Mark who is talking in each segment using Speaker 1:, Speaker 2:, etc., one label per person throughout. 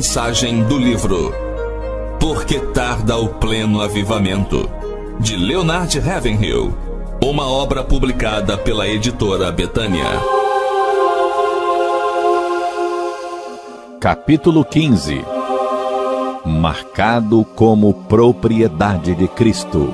Speaker 1: Mensagem do livro Por que Tarda o Pleno Avivamento, de Leonard Ravenhill, uma obra publicada pela editora Betânia.
Speaker 2: Capítulo 15. Marcado como propriedade de Cristo.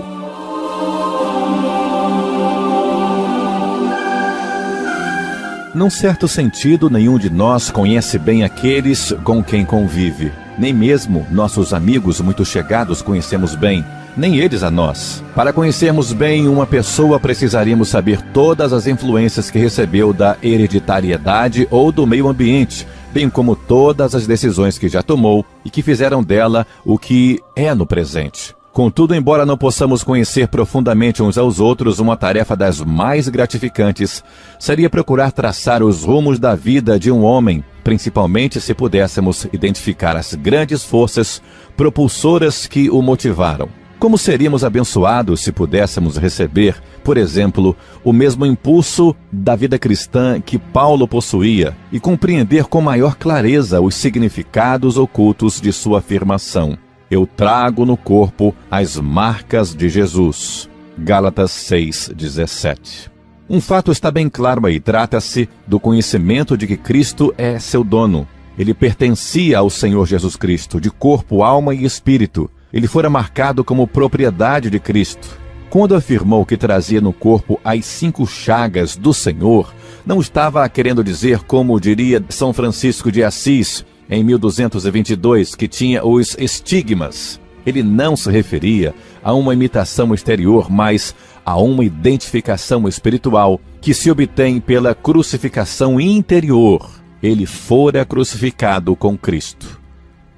Speaker 2: Num certo sentido, nenhum de nós conhece bem aqueles com quem convive. Nem mesmo nossos amigos muito chegados conhecemos bem, nem eles a nós. Para conhecermos bem uma pessoa, precisaríamos saber todas as influências que recebeu da hereditariedade ou do meio ambiente, bem como todas as decisões que já tomou e que fizeram dela o que é no presente. Contudo, embora não possamos conhecer profundamente uns aos outros, uma tarefa das mais gratificantes seria procurar traçar os rumos da vida de um homem, principalmente se pudéssemos identificar as grandes forças propulsoras que o motivaram. Como seríamos abençoados se pudéssemos receber, por exemplo, o mesmo impulso da vida cristã que Paulo possuía e compreender com maior clareza os significados ocultos de sua afirmação. Eu trago no corpo as marcas de Jesus. Gálatas 6:17. Um fato está bem claro aí, trata-se do conhecimento de que Cristo é seu dono. Ele pertencia ao Senhor Jesus Cristo, de corpo, alma e espírito. Ele fora marcado como propriedade de Cristo. Quando afirmou que trazia no corpo as 5 chagas do Senhor, não estava querendo dizer, como diria São Francisco de Assis, em 1222, que tinha os estigmas. Ele não se referia a uma imitação exterior, mas a uma identificação espiritual que se obtém pela crucificação interior. Ele fora crucificado com Cristo.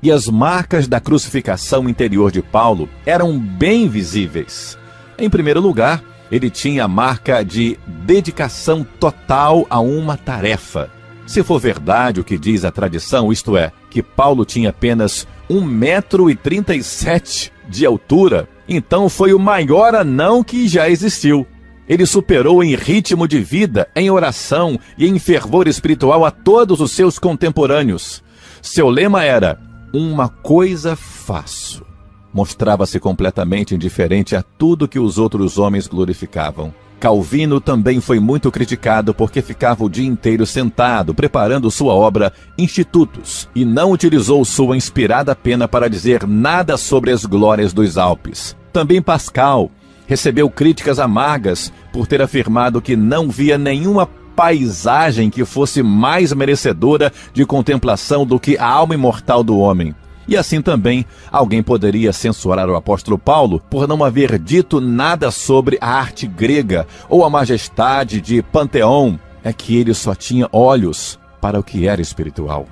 Speaker 2: E as marcas da crucificação interior de Paulo eram bem visíveis. Em primeiro lugar, ele tinha a marca de dedicação total a uma tarefa. Se for verdade o que diz a tradição, isto é, que Paulo tinha apenas 1,37 m de altura, então foi o maior anão que já existiu. Ele superou em ritmo de vida, em oração e em fervor espiritual a todos os seus contemporâneos. Seu lema era: uma coisa faço. Mostrava-se completamente indiferente a tudo que os outros homens glorificavam. Calvino também foi muito criticado porque ficava o dia inteiro sentado, preparando sua obra Institutos, e não utilizou sua inspirada pena para dizer nada sobre as glórias dos Alpes. Também Pascal recebeu críticas amargas por ter afirmado que não via nenhuma paisagem que fosse mais merecedora de contemplação do que a alma imortal do homem. E assim também, alguém poderia censurar o apóstolo Paulo por não haver dito nada sobre a arte grega ou a majestade de Panteão. É que ele só tinha olhos para o que era espiritual.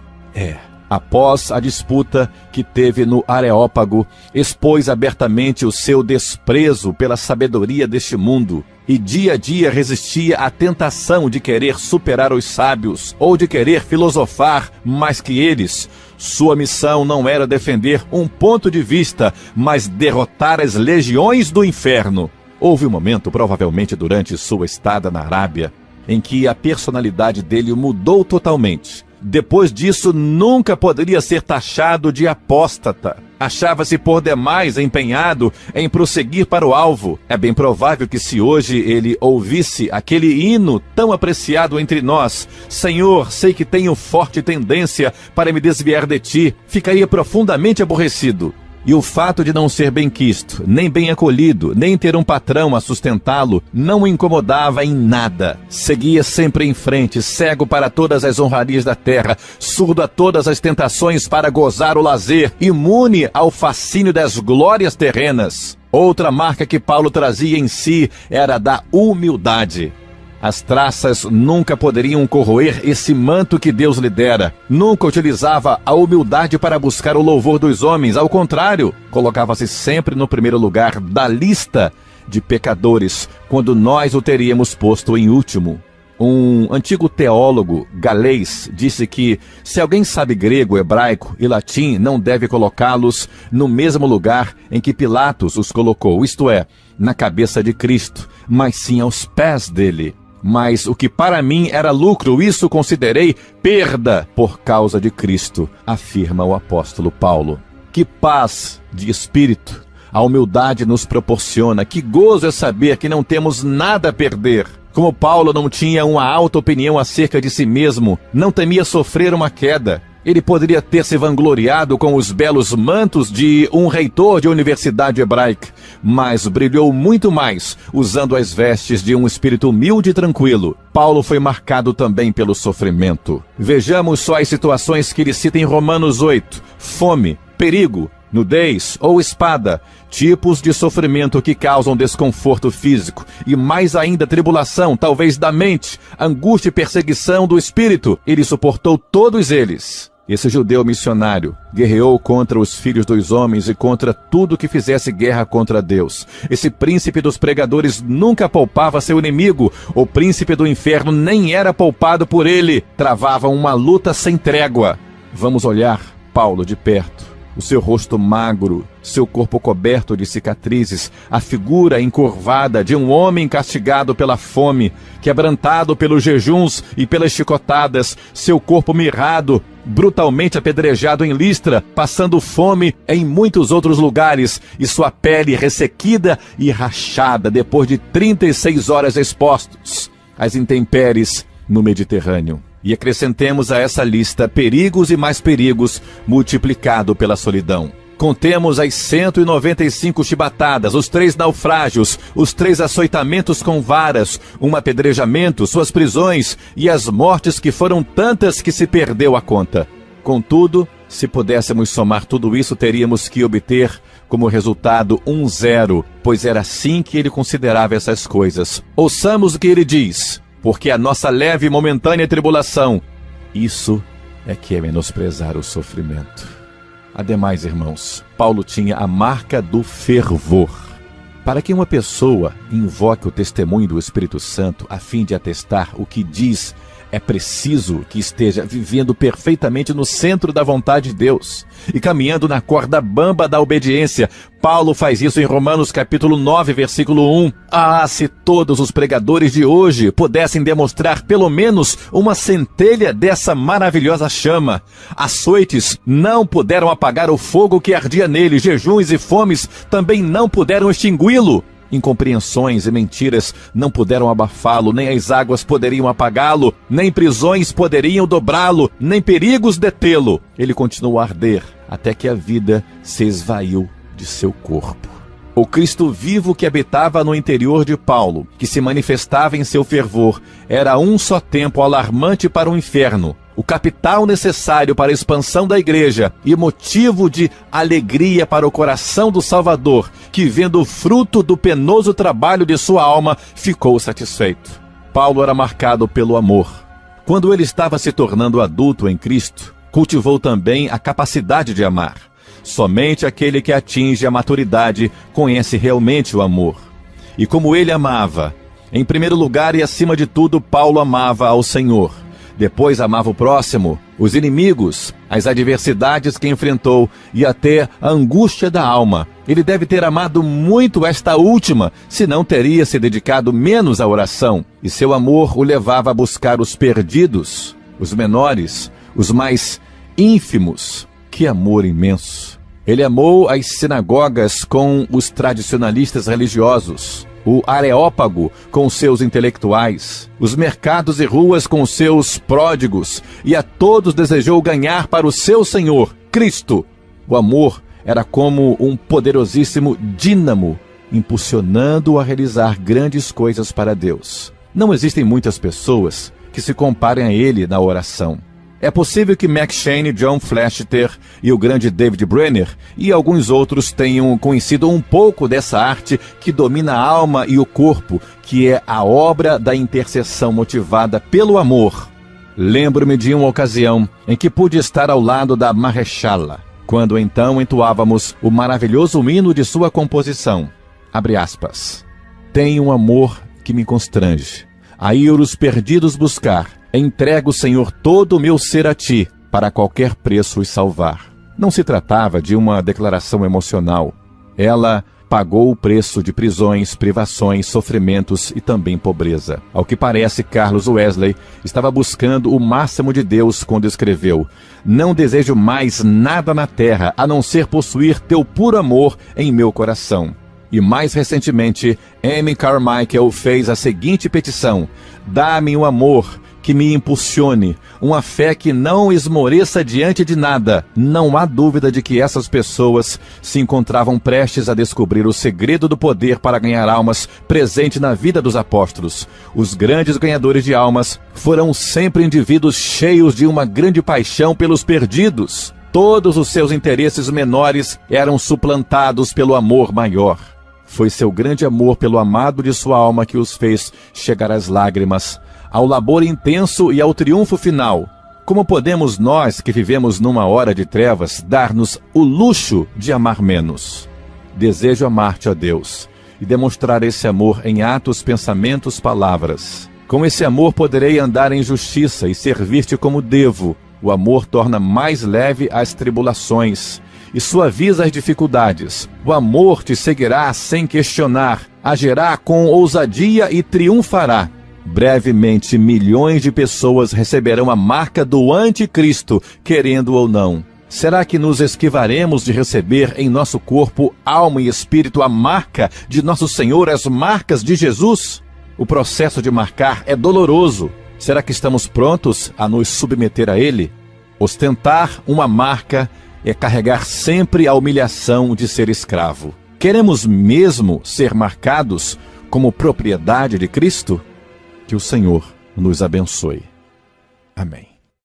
Speaker 2: Após a disputa que teve no Areópago, expôs abertamente o seu desprezo pela sabedoria deste mundo e dia a dia resistia à tentação de querer superar os sábios ou de querer filosofar mais que eles. Sua missão não era defender um ponto de vista, mas derrotar as legiões do inferno. Houve um momento, provavelmente durante sua estada na Arábia, em que a personalidade dele mudou totalmente. Depois disso, nunca poderia ser taxado de apóstata. Achava-se por demais empenhado em prosseguir para o alvo. É bem provável que se hoje ele ouvisse aquele hino tão apreciado entre nós, Senhor, sei que tenho forte tendência para me desviar de ti, ficaria profundamente aborrecido. E o fato de não ser benquisto, nem bem acolhido, nem ter um patrão a sustentá-lo, não o incomodava em nada. Seguia sempre em frente, cego para todas as honrarias da terra, surdo a todas as tentações para gozar o lazer, imune ao fascínio das glórias terrenas. Outra marca que Paulo trazia em si era a da humildade. As traças nunca poderiam corroer esse manto que Deus lhe dera. Nunca utilizava a humildade para buscar o louvor dos homens. Ao contrário, colocava-se sempre no primeiro lugar da lista de pecadores, quando nós o teríamos posto em último. Um antigo teólogo galês disse que se alguém sabe grego, hebraico e latim, não deve colocá-los no mesmo lugar em que Pilatos os colocou, isto é, na cabeça de Cristo, mas sim aos pés dele. Mas o que para mim era lucro, isso considerei perda por causa de Cristo, afirma o apóstolo Paulo. Que paz de espírito a humildade nos proporciona, que gozo é saber que não temos nada a perder. Como Paulo não tinha uma alta opinião acerca de si mesmo, não temia sofrer uma queda. Ele poderia ter se vangloriado com os belos mantos de um reitor de universidade hebraica, mas brilhou muito mais usando as vestes de um espírito humilde e tranquilo. Paulo foi marcado também pelo sofrimento. Vejamos só as situações que ele cita em Romanos 8. Fome, perigo, nudez ou espada, tipos de sofrimento que causam desconforto físico e mais ainda tribulação, talvez da mente, angústia e perseguição do espírito. Ele suportou todos eles. Esse judeu missionário guerreou contra os filhos dos homens e contra tudo que fizesse guerra contra Deus. Esse príncipe dos pregadores nunca poupava seu inimigo. O príncipe do inferno nem era poupado por ele. Travava uma luta sem trégua. Vamos olhar Paulo de perto. O seu rosto magro, seu corpo coberto de cicatrizes, a figura encurvada de um homem castigado pela fome, quebrantado pelos jejuns e pelas chicotadas, seu corpo mirrado, brutalmente apedrejado em Listra, passando fome em muitos outros lugares, e sua pele ressequida e rachada depois de 36 horas expostos às intempéries no Mediterrâneo. E acrescentemos a essa lista perigos e mais perigos multiplicado pela solidão. Contemos as 195 chibatadas, os 3 naufrágios, os 3 açoitamentos com varas, um apedrejamento, suas prisões e as mortes que foram tantas que se perdeu a conta. Contudo, se pudéssemos somar tudo isso, teríamos que obter como resultado 0, pois era assim que ele considerava essas coisas. Ouçamos o que ele diz. Porque a nossa leve e momentânea tribulação, isso é que é menosprezar o sofrimento. Ademais, irmãos, Paulo tinha a marca do fervor. Para que uma pessoa invoque o testemunho do Espírito Santo a fim de atestar o que diz, é preciso que esteja vivendo perfeitamente no centro da vontade de Deus e caminhando na corda bamba da obediência. Paulo faz isso em Romanos capítulo 9, versículo 1. Ah, se todos os pregadores de hoje pudessem demonstrar pelo menos uma centelha dessa maravilhosa chama. Açoites não puderam apagar o fogo que ardia nele, jejuns e fomes também não puderam extingui-lo. Incompreensões e mentiras não puderam abafá-lo, nem as águas poderiam apagá-lo, nem prisões poderiam dobrá-lo, nem perigos detê-lo. Ele continuou a arder até que a vida se esvaiu de seu corpo. O Cristo vivo que habitava no interior de Paulo, que se manifestava em seu fervor, era a um só tempo alarmante para o inferno, o capital necessário para a expansão da igreja e motivo de alegria para o coração do Salvador, que, vendo o fruto do penoso trabalho de sua alma, ficou satisfeito. Paulo era marcado pelo amor. Quando ele estava se tornando adulto em Cristo, cultivou também a capacidade de amar. Somente aquele que atinge a maturidade conhece realmente o amor. E como ele amava, em primeiro lugar e acima de tudo, Paulo amava ao Senhor. Depois amava o próximo, os inimigos, as adversidades que enfrentou e até a angústia da alma. Ele deve ter amado muito esta última, senão teria se dedicado menos à oração. E seu amor o levava a buscar os perdidos, os menores, os mais ínfimos. Que amor imenso! Ele amou as sinagogas com os tradicionalistas religiosos, o Areópago com seus intelectuais, os mercados e ruas com seus pródigos, e a todos desejou ganhar para o seu Senhor, Cristo. O amor era como um poderosíssimo dínamo, impulsionando-o a realizar grandes coisas para Deus. Não existem muitas pessoas que se comparem a ele na oração. É possível que Mac Shane, John Flaster e o grande David Brenner e alguns outros tenham conhecido um pouco dessa arte que domina a alma e o corpo, que é a obra da intercessão motivada pelo amor. Lembro-me de uma ocasião em que pude estar ao lado da Mahershala, quando então entoávamos o maravilhoso hino de sua composição. Abre aspas. Tem um amor que me constrange, a ir os perdidos buscar. Entrego, Senhor, todo o meu ser a Ti, para qualquer preço os salvar. Não se tratava de uma declaração emocional. Ela pagou o preço de prisões, privações, sofrimentos e também pobreza. Ao que parece, Carlos Wesley estava buscando o máximo de Deus quando escreveu: "Não desejo mais nada na terra, a não ser possuir teu puro amor em meu coração." E mais recentemente, Amy Carmichael fez a seguinte petição: "Dá-me um amor que me impulsione, uma fé que não esmoreça diante de nada." Não há dúvida de que essas pessoas se encontravam prestes a descobrir o segredo do poder para ganhar almas presente na vida dos apóstolos. Os grandes ganhadores de almas foram sempre indivíduos cheios de uma grande paixão pelos perdidos. Todos os seus interesses menores eram suplantados pelo amor maior. Foi seu grande amor pelo amado de sua alma que os fez chegar às lágrimas, ao labor intenso e ao triunfo final. Como podemos nós, que vivemos numa hora de trevas, dar-nos o luxo de amar menos? Desejo amar-te, ó Deus, e demonstrar esse amor em atos, pensamentos, palavras. Com esse amor poderei andar em justiça e servir-te como devo. O amor torna mais leve as tribulações e suaviza as dificuldades. O amor te seguirá sem questionar, agirá com ousadia e triunfará. Brevemente, milhões de pessoas receberão a marca do anticristo, querendo ou não. Será que nos esquivaremos de receber em nosso corpo, alma e espírito a marca de nosso Senhor, as marcas de Jesus? O processo de marcar é doloroso. Será que estamos prontos a nos submeter a ele? Ostentar uma marca é carregar sempre a humilhação de ser escravo. Queremos mesmo ser marcados como propriedade de Cristo? Que o Senhor nos abençoe. Amém.